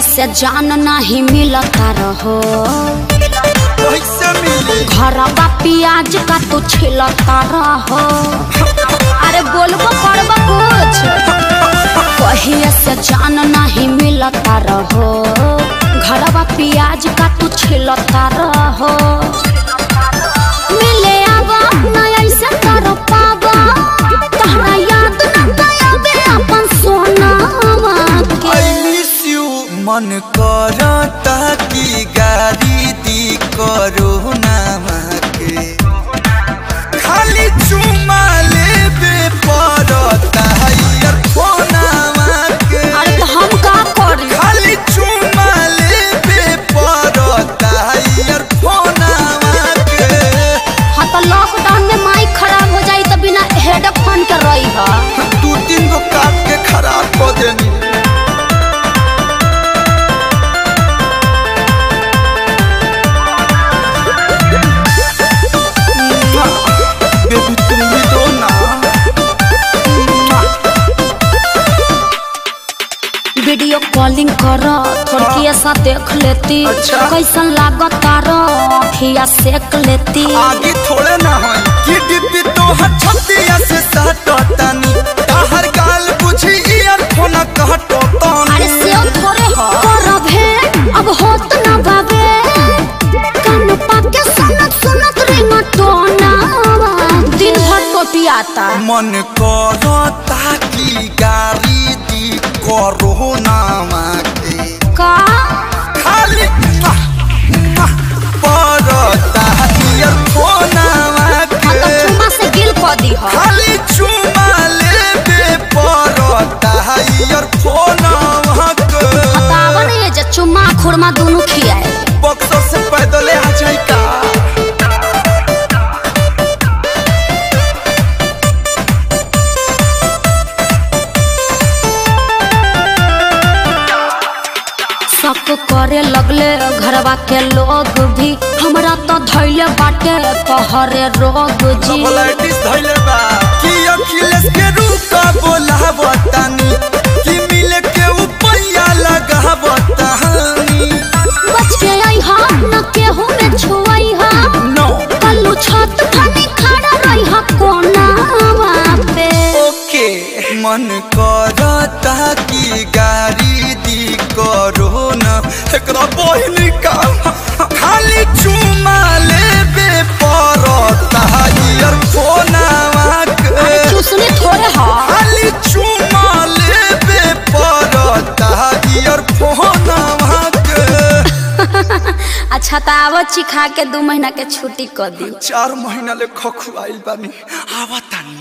से जान नहीं मिलता रहो घरवा प्याज का तू छिलता रहो। अरे बोलबो करबो कुछ कहिए से जान नहीं मिलता रहो घरवा प्याज का तू छिलता रहो। मिले आवा ना ऐसे कर पावा तहरा याद न आवे अपन सोनावा के। मन करता कि गाड़ी दी करो नामा के खाली चुमा लेबे पड़ता यार फोनामा के। अरे तो हम का करी खाली चुमा लेबे पड़ता यार फोनामा के। हाँ तो लॉकडाउन में माइक खराब हो जाई तो बिना हेडफोन के रही है 2-3 गो काट के खराब कर देनी। वीडियो कॉलिंग कर थोड़ी ऐसा देख लेती। अच्छा। कैसन लागता रखिया सेक लेती। आगे थोड़े ना है कि डिब्बी तो छतिया से सटतानी ताहर गाल बुझी ईयरफोन कहटतानी। अरे से थोड़े हो करब है अब होत ना बाबे कान पाके सुनत रिंगटोना दिन भर टोटियाता। मन करता कि गाड़ी दी करो नामा के का खाली पड़ता ईयरफोनामा के। तो चुमा से गिल कर दी हो खाली चुमा लेबे पड़ता ईयरफोनामा के। बतावा नहीं जे चुमा खुरमा दोनों खियाए बक्सर से पैदल आ जाए का। शक करे लगले घरवा के लोग भी हमरा तो धैले बाटे पहरे रोग जी। धैले बा कि अखिलेश के रूका बोलावतानी कि मिले के उपैया लगावतानी। बच के आई हा न केहू में छुआई हा नो कल्लू छत फनी खड़ा रही हा कोनावा पे। ओके मन करता कि गाड़ी दी करो ना एकरा बहिन का खाली चुमा लेबे पड़ता ईयरफोनामा के। चुसने थोड़े हा खाली चुमा लेबे पड़ता ईयरफोनामा के। अच्छा तो आवो चिखा के 2 महीना के छुट्टी कर दी। 4 महीना ले खखुआइल बानी आवतानी।